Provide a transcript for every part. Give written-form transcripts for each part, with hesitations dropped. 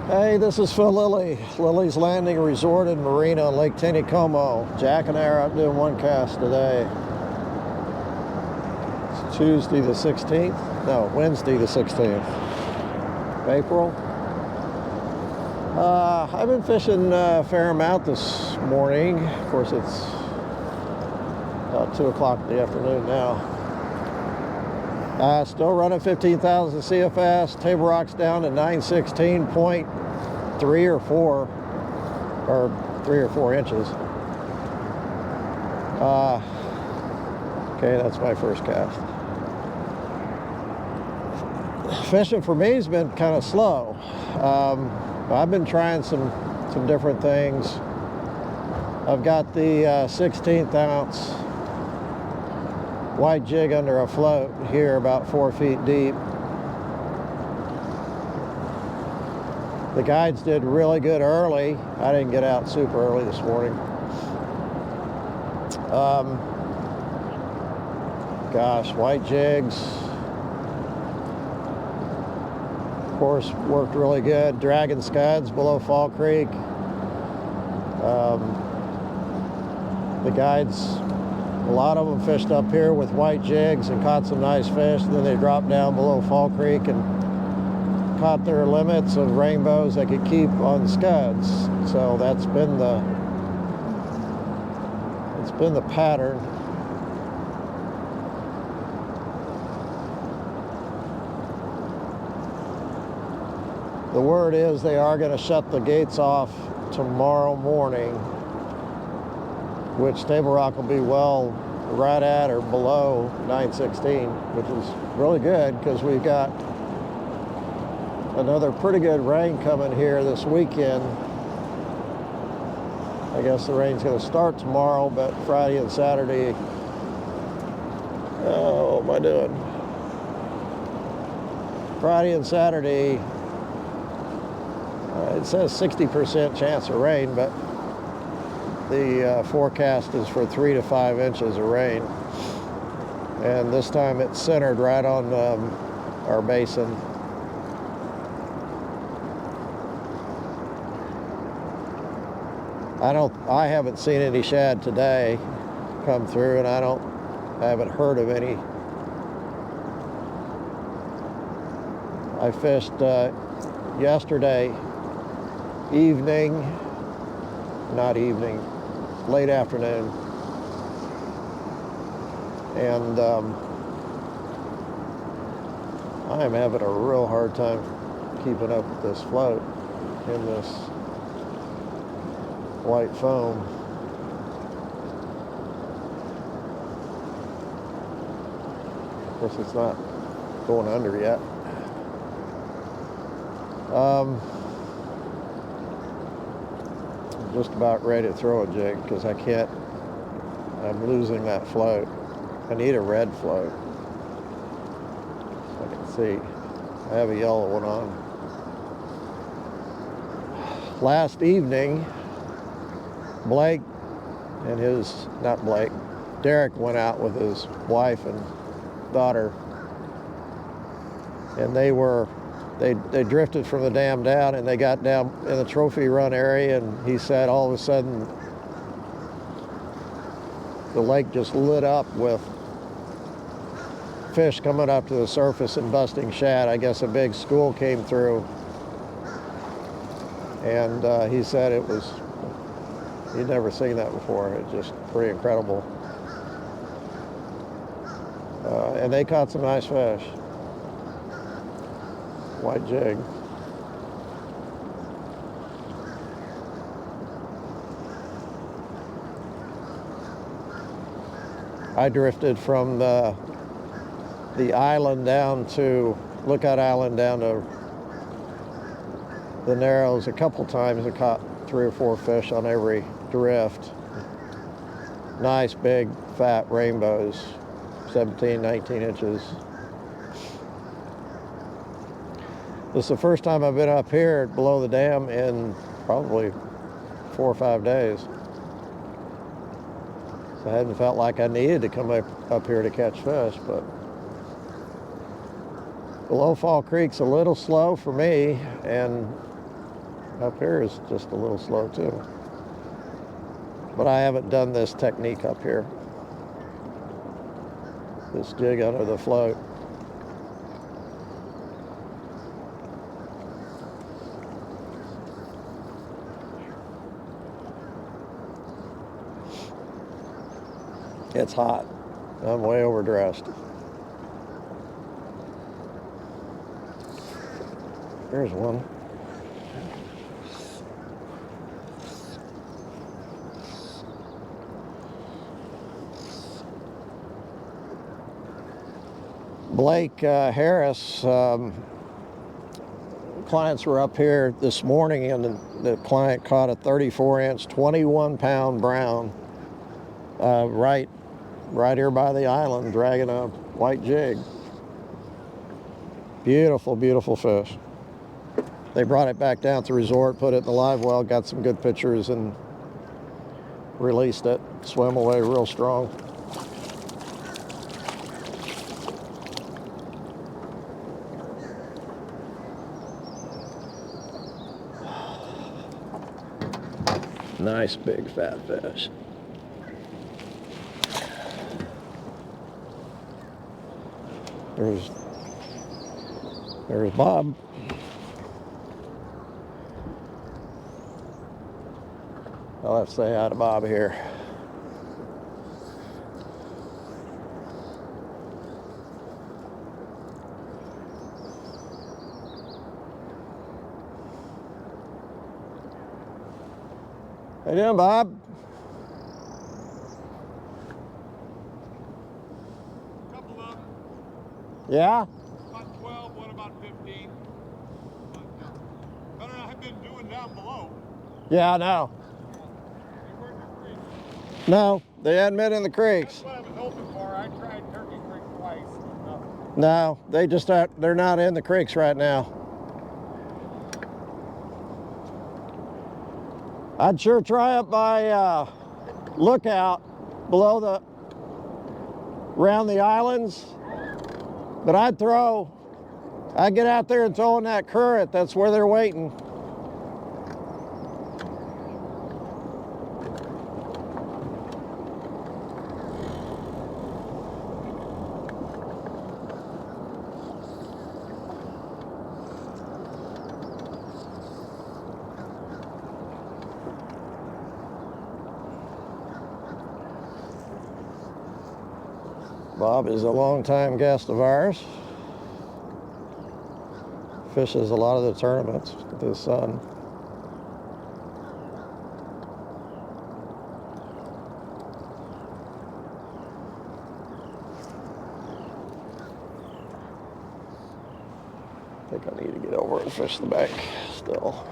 Hey, this is Phil Lilley, Lilley's Landing Resort in Marina on Lake Taneycomo. Jack and I are out doing one cast today. It's Tuesday the 16th, no, Wednesday the 16th of April. I've been fishing a fair amount this morning. Of course, it's about 2 o'clock in the afternoon now. Still running 15,000 CFS. Table Rock's down to 916.3 or 4, or 3 or 4 inches. Okay, that's my first cast. Fishing for me has been kind of slow. I've been trying some different things. I've got the 16th ounce white jig under a float here about 4 feet deep. The guides did really good early. I didn't get out super early this morning. Gosh, white jigs, of course, worked really good. Dragon scuds below Fall Creek. The guides, a lot of them fished up here with white jigs and caught some nice fish. Then they dropped down below Fall Creek and caught their limits of rainbows they could keep on scuds. So that's been the pattern. The word is they are going to shut the gates off tomorrow morning, which Table Rock will be well right at or below 916, which is really good because we've got another pretty good rain coming here this weekend. I guess the rain's going to start tomorrow, but Friday and Saturday, what am I doing? Friday and Saturday, it says 60% chance of rain, but the forecast is for 3 to 5 inches of rain. And this time it's centered right on our basin. I haven't seen any shad today come through, and I haven't heard of any. I fished yesterday late afternoon, and I am having a real hard time keeping up with this float in this white foam. Of course, it's not going under yet. I'm just about ready to throw a jig because I'm losing that float. I need a red float. I can see I have a yellow one on. Last evening, Derek went out with his wife and daughter, and they drifted from the dam down, and they got down in the trophy run area, and he said all of a sudden the lake just lit up with fish coming up to the surface and busting shad. I guess a big school came through, and he said he'd never seen that before. It's just pretty incredible. And they caught some nice fish. White jig. I drifted from the island down to Lookout Island down to the Narrows a couple times and caught 3 or 4 fish on every drift. Nice big fat rainbows, 17, 19 inches. This is the first time I've been up here below the dam in probably 4 or 5 days. So I hadn't felt like I needed to come up here to catch fish, but below Fall Creek's a little slow for me, and Up here is just a little slow too. But I haven't done this technique up here. This jig under the float. It's hot. I'm way overdressed. There's one. Blake Harris, clients were up here this morning, and the client caught a 34-inch, 21-pound brown right here by the island, dragging a white jig. Beautiful, beautiful fish. They brought it back down to the resort, put it in the live well, got some good pictures, and released it. Swam away real strong. Nice big fat fish. There's Bob. I'll have to say hi to Bob here. How you doing, Bob? Couple of them. Yeah? About 12, one about 15. Better than I've been doing down below. Yeah, I know. They weren't in the creek. No, they hadn't been in the creeks. That's what I was hoping for. I tried Turkey Creek twice, but nothing. No, they just aren't, they're not in the creeks right now. I'd sure try up by Lookout below around the islands, but I'd get out there and throw in that current. That's where they're waiting. Bob is a longtime guest of ours. Fishes a lot of the tournaments with his son. I think I need to get over and fish the bank still.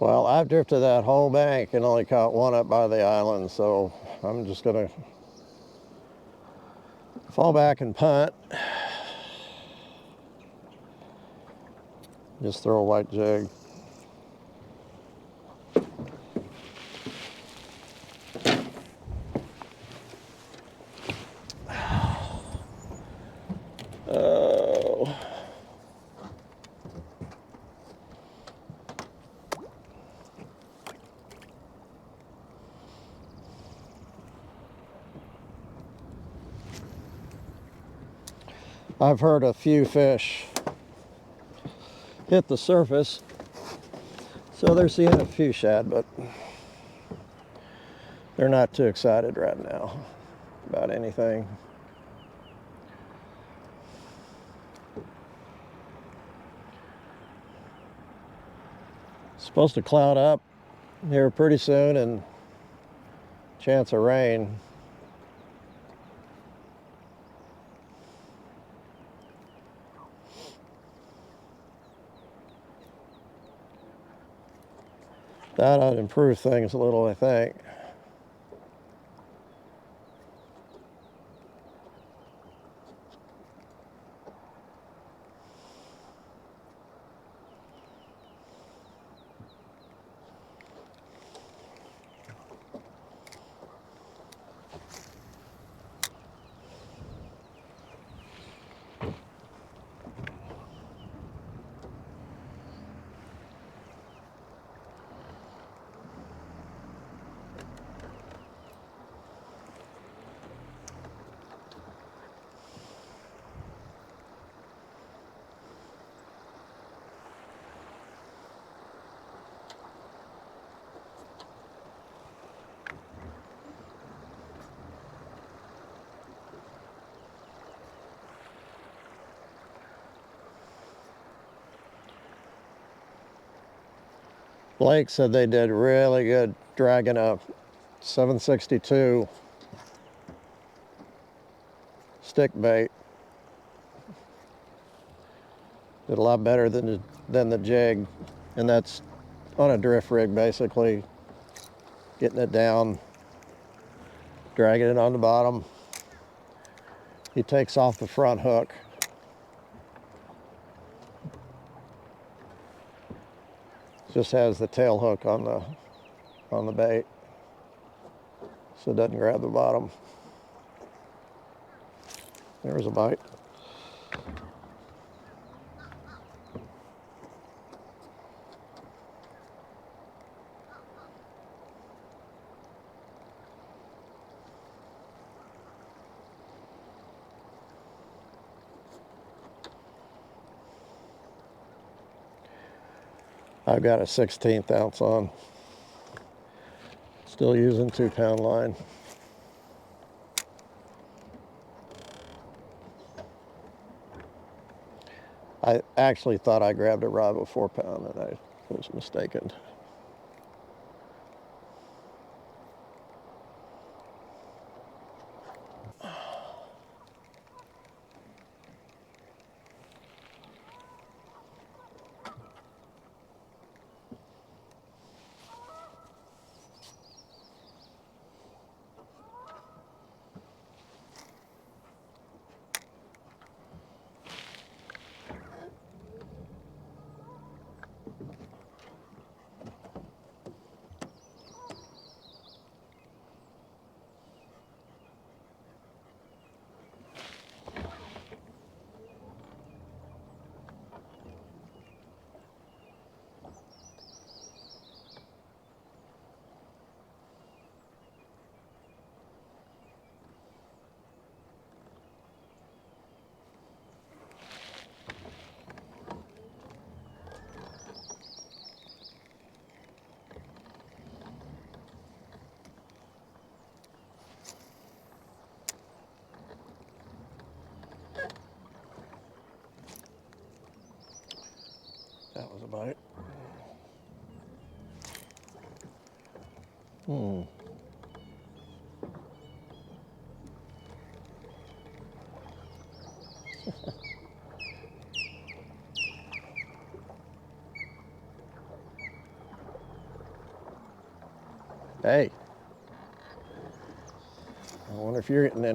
Well, I've drifted that whole bank and only caught one up by the island, so I'm just gonna fall back and punt. Just throw a white jig. Oh. I've heard a few fish hit the surface. So they're seeing a few shad, but they're not too excited right now about anything. It's supposed to cloud up here pretty soon and chance of rain. That ought to improve things a little, I think. Blake said they did really good dragging a 762 stick bait. Did a lot better than the jig, and that's on a drift rig basically, getting it down, dragging it on the bottom. He takes off the front hook. Just has the tail hook on the bait, so it doesn't grab the bottom. There's a bite. I've got a 1/16 ounce on. Still using 2-pound line. I actually thought I grabbed a rod with 4-pound, and I was mistaken. That was a bite. Hey, I wonder if you're getting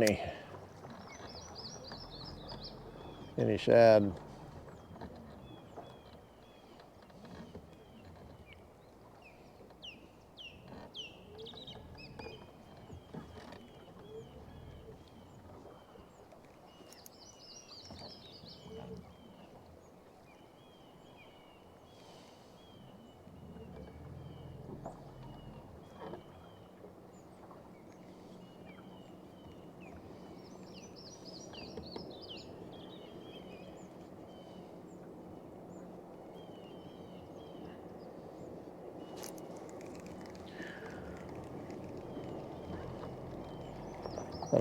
any shad.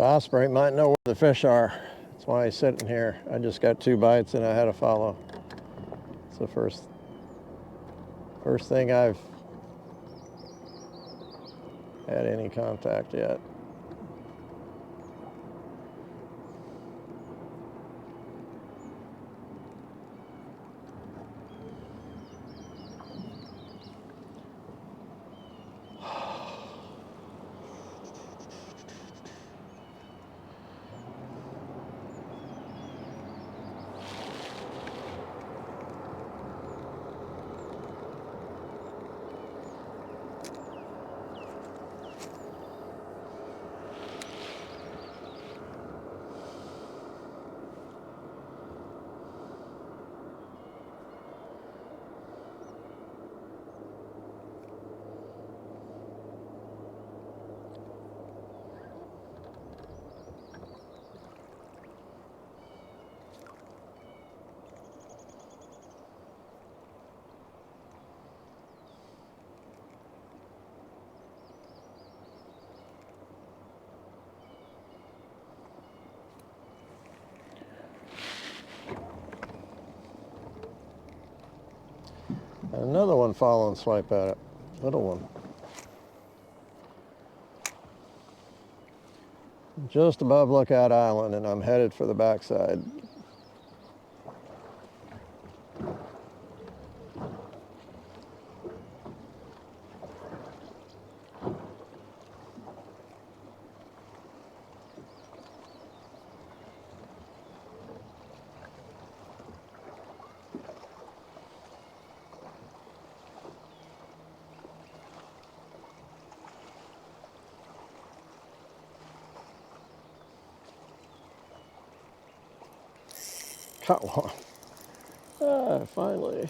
Osprey might know where the fish are. That's why he's sitting here. I just got 2 bites and I had to follow. It's the first thing I've had any contact yet. Another one following swipe at it. Little one. Just above Lookout Island, and I'm headed for the backside. Caught one. Finally.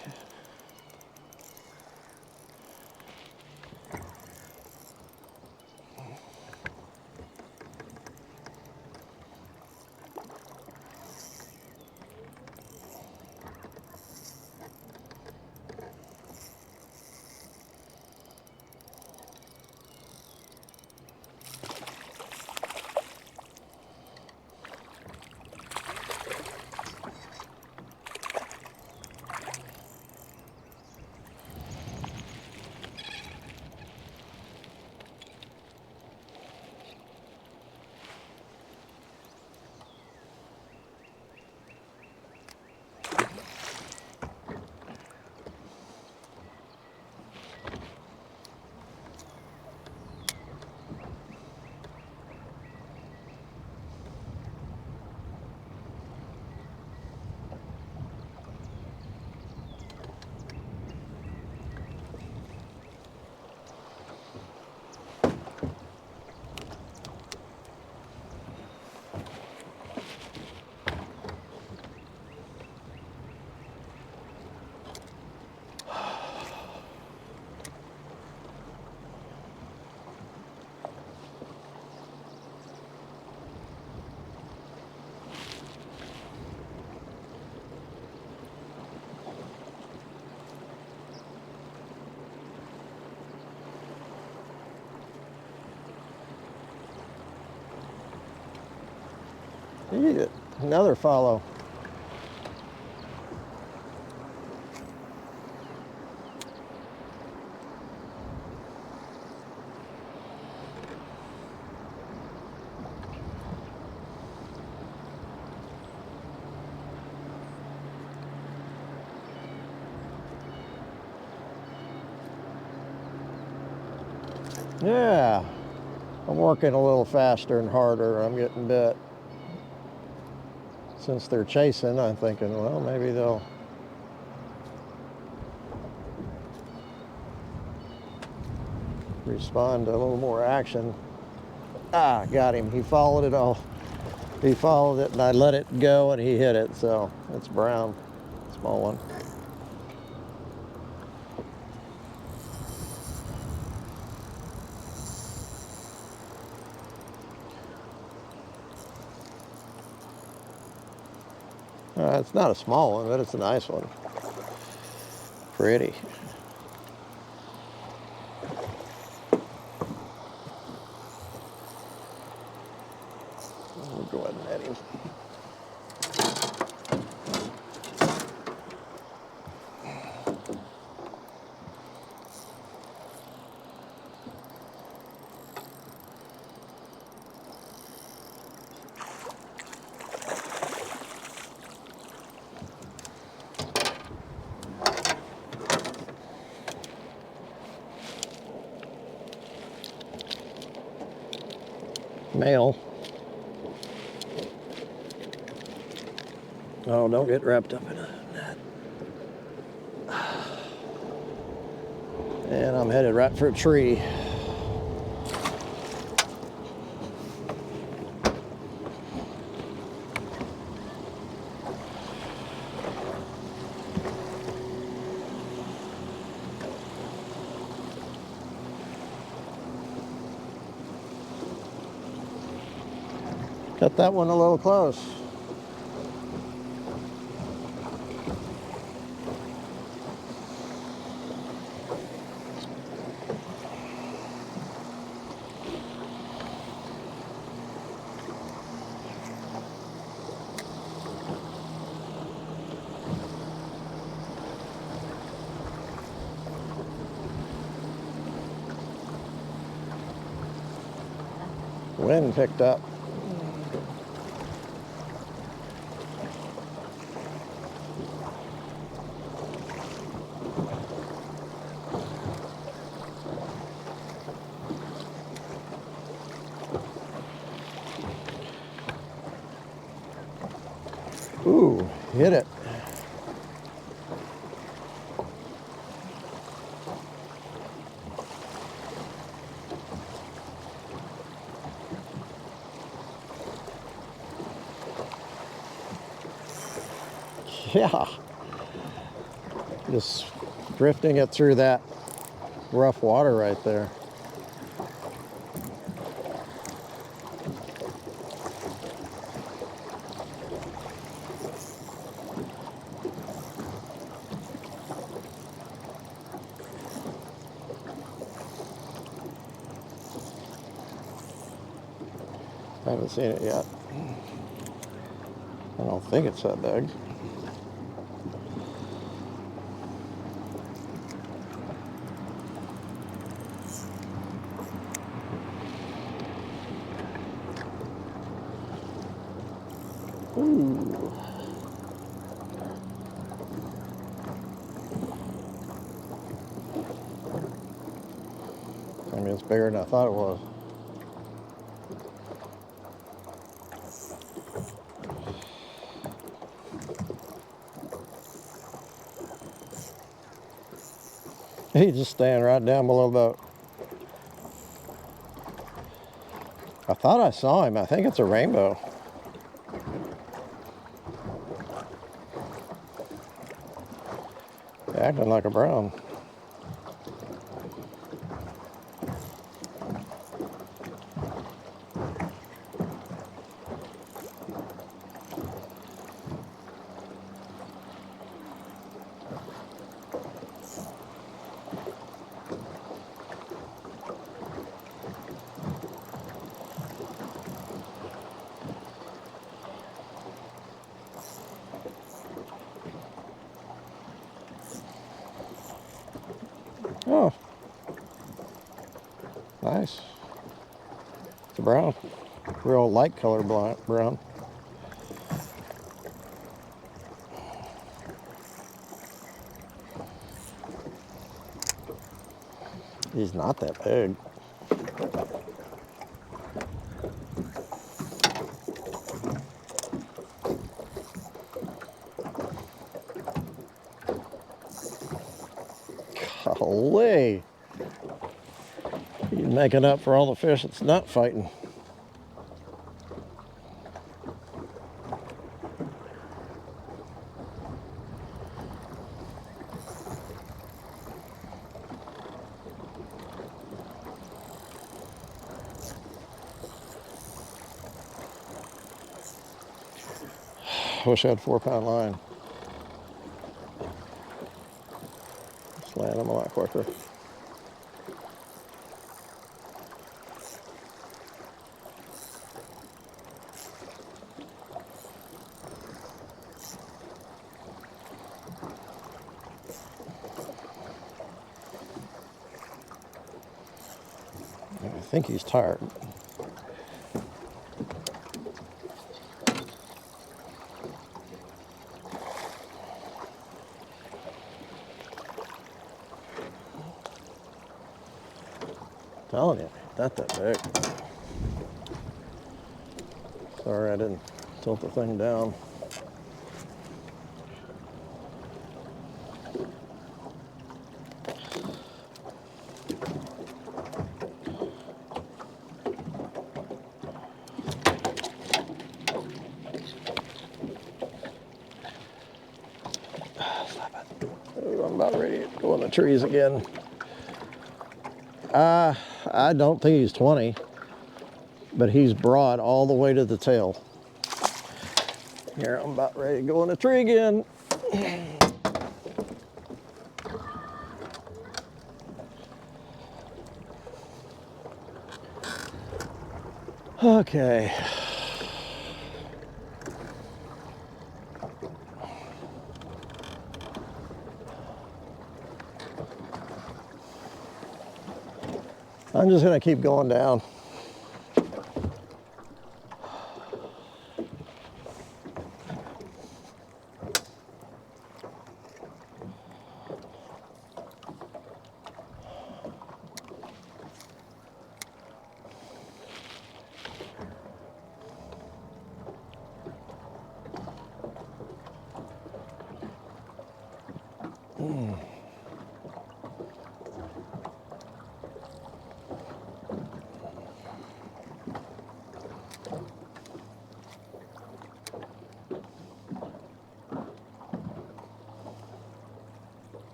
Another follow. Yeah, I'm working a little faster and harder. I'm getting bit. Since they're chasing, I'm thinking, well, maybe they'll respond to a little more action. Ah, got him. He followed it all. He followed it and I let it go and he hit it. So it's brown, small one. It's not a small one, but it's a nice one. Pretty. Male. Oh, don't get wrapped up in a net. And I'm headed right for a tree. Got that one a little close. Wind picked up. Ooh, hit it. Yeah. Just drifting it through that rough water right there. I haven't seen it yet. I don't think it's that big. Ooh. I mean, it's bigger than I thought it was. He's just staying right down below the boat. I thought I saw him. I think it's a rainbow. Acting like a brown. Oh, nice. It's a brown. Real light color brown. He's not that big. Golly. He's making up for all the fish that's not fighting. Wish I had 4-pound line. Just land them a lot quicker. think he's tired. Telling you, not that big. Sorry, I didn't tilt the thing down. Stop it. Ooh, I'm about ready to go in the trees again. I don't think he's 20, but he's broad all the way to the tail. Here, I'm about ready to go in the tree again. Okay. I'm just gonna keep going down.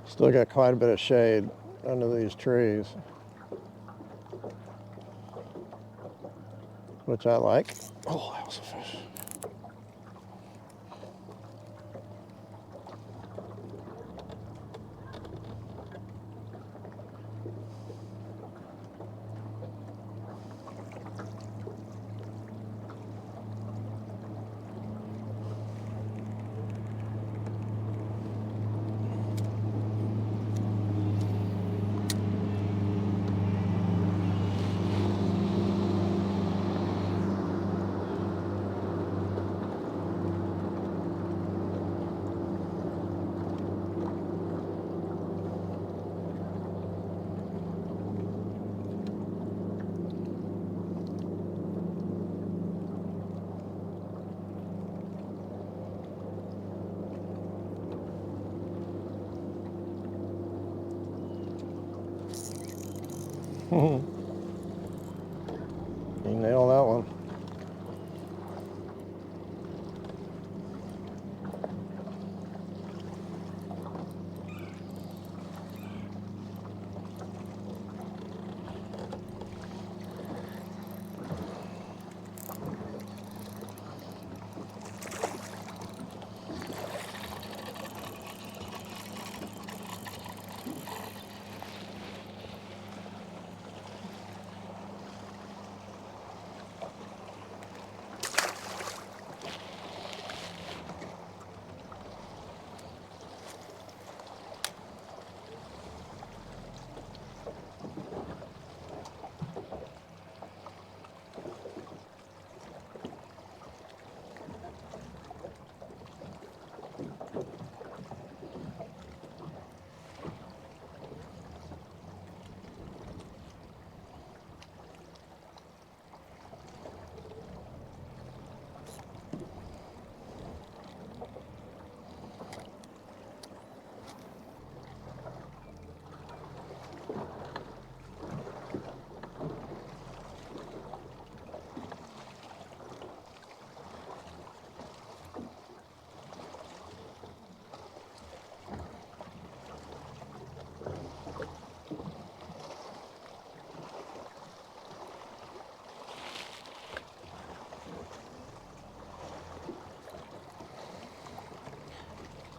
Still got quite a bit of shade under these trees, which I like. Oh, that was a fish. You nailed that one.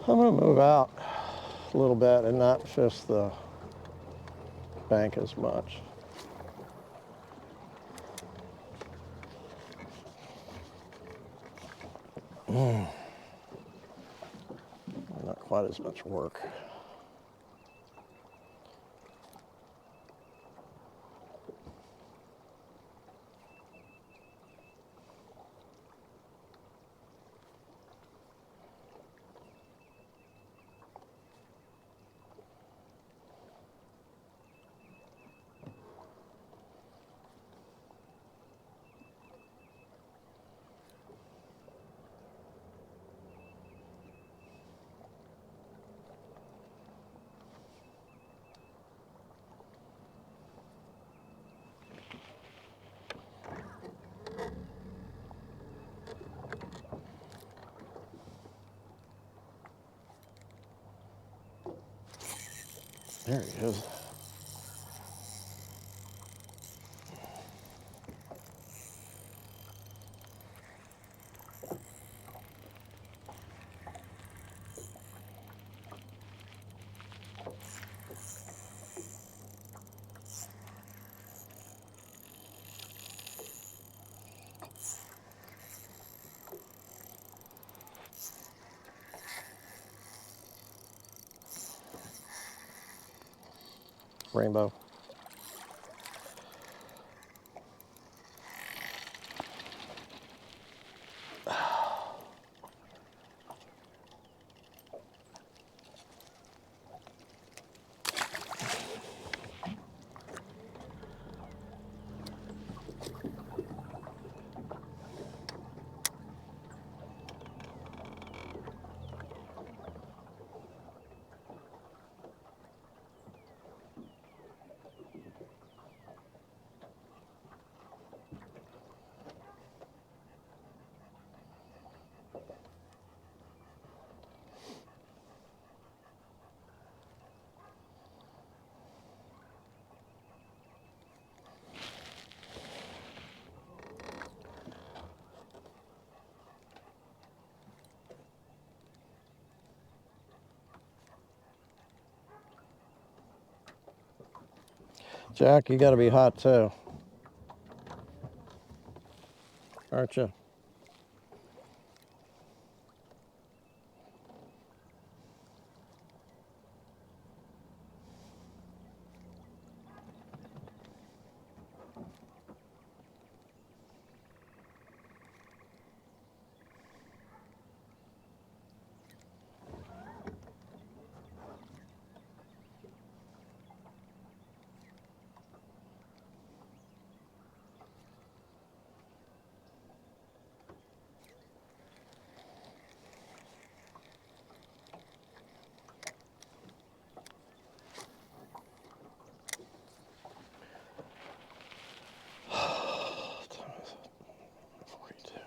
I'm gonna move out a little bit and not fish the bank as much. Not quite as much work. There he is. Rainbow. Jack, you got to be hot too, aren't you? What time is it? 42.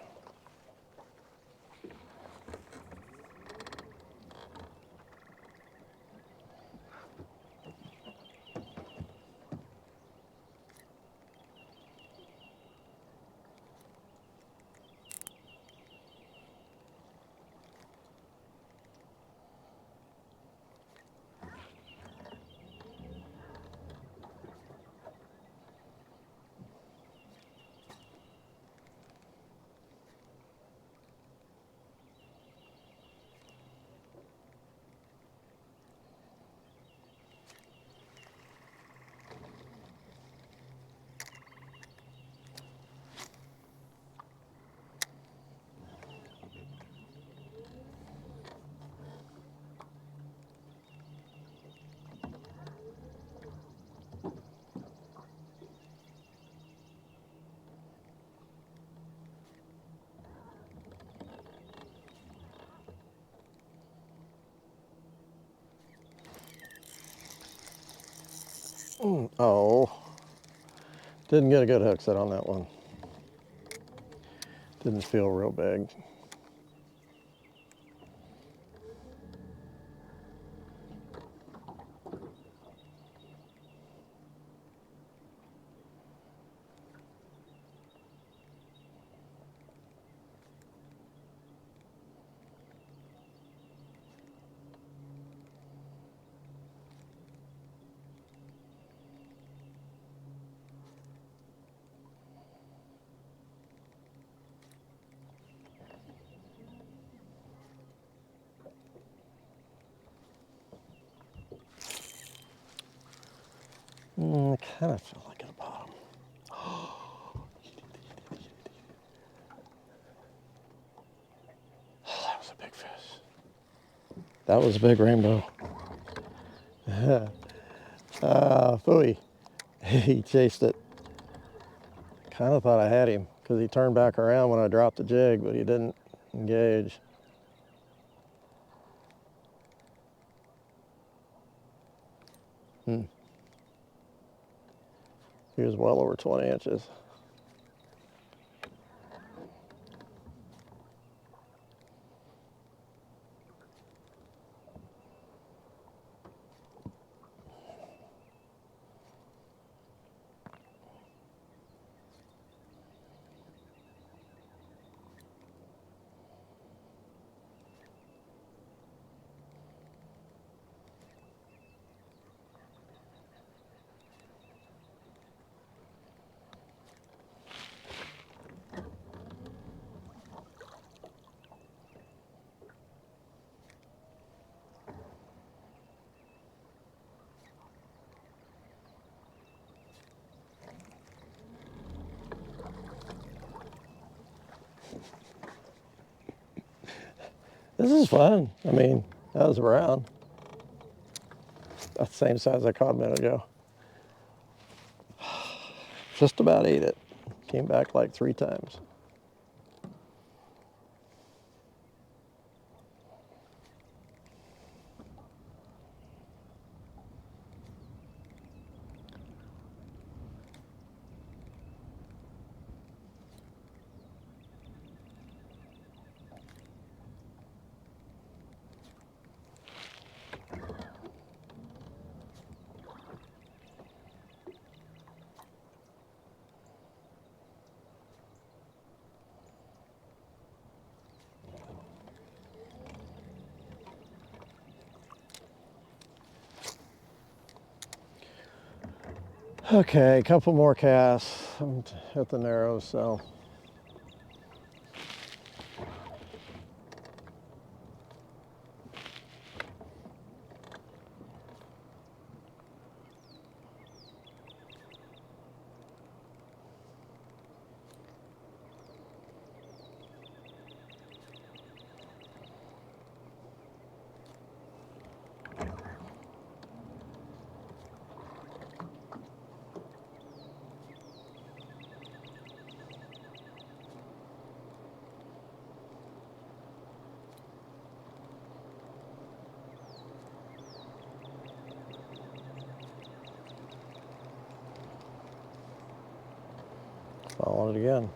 Oh, didn't get a good hook set on that one. Didn't feel real big. I kind of feel like at the bottom. That was a big fish. That was a big rainbow. Phooey. He chased it. Kind of thought I had him because he turned back around when I dropped the jig, but he didn't engage. He was well over 20 inches. This is fun. I mean, that was around. That's the same size I caught a minute ago. Just about ate it. Came back like 3 times. Okay, a couple more casts. I'm at the narrows, so. Follow it again.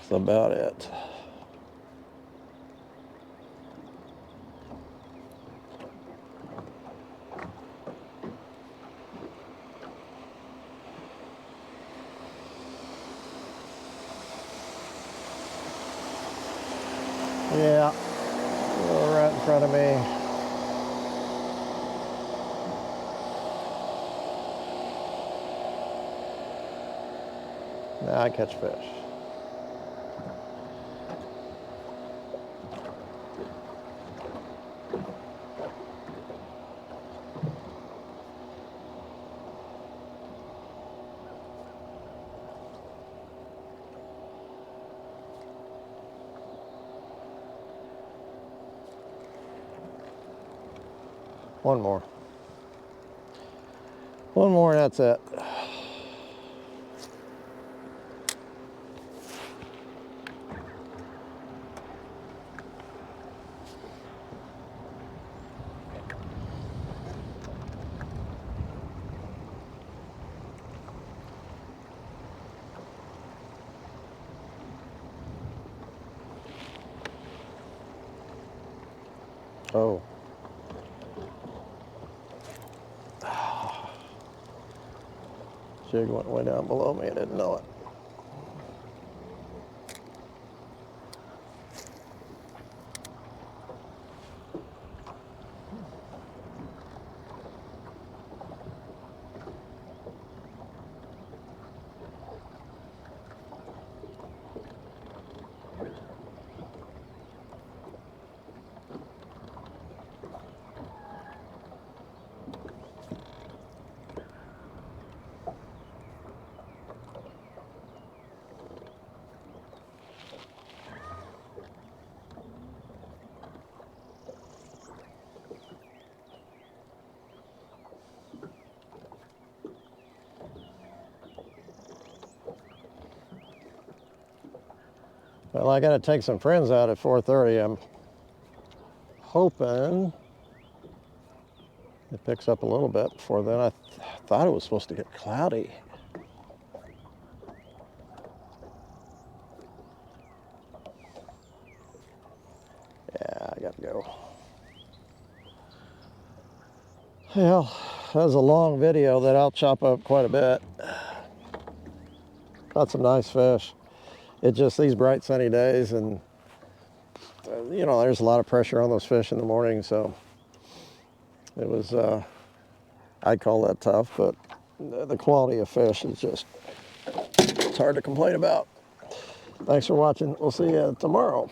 That's about it. Yeah, right in front of me. Now I catch fish. One more. One more, that's it. Oh. jig went way down below me. I didn't know it. Well, I got to take some friends out at 4:30. I'm hoping it picks up a little bit before then. I thought it was supposed to get cloudy. Yeah, I got to go. Well, that was a long video that I'll chop up quite a bit. Caught some nice fish. It's just these bright sunny days, and you know, there's a lot of pressure on those fish in the morning, so it was, I'd call that tough, but the quality of fish is just, it's hard to complain about. Thanks for watching. We'll see you tomorrow.